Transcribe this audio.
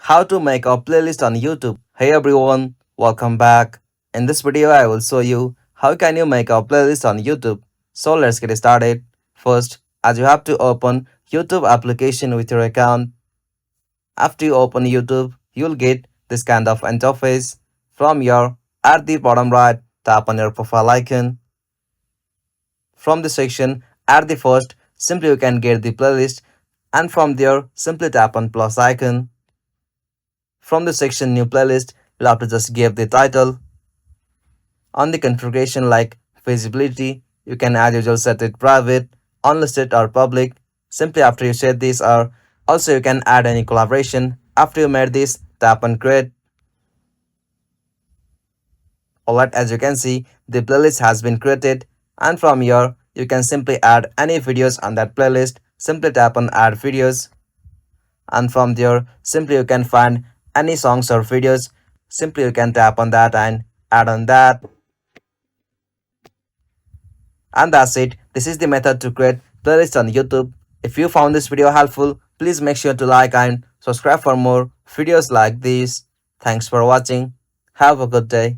How to make a playlist on YouTube. Hey everyone, welcome back. In this video I will show you how can you make a playlist on YouTube. So let's get started. First, as you have to open YouTube application with your account. After you open YouTube, you'll get this kind of interface. From your at the bottom right, tap on your profile icon. From the section at the first, simply you can get the playlist, and from there simply tap on plus icon. From the section new playlist, you'll have to just give the title. On the configuration like visibility, you can as usual set it private, unlisted or public. Simply after you set this, or also you can add any collaboration. After you made this, tap on create. Alright, as you can see, the playlist has been created, and from here you can simply add any videos on that playlist. Simply tap on add videos, and from there simply you can find any songs or videos. Simply you can tap on that and add on that. And that's it. This is the method to create playlist on YouTube. If you found this video helpful, please make sure to like and subscribe for more videos like this. Thanks for watching. Have a good day.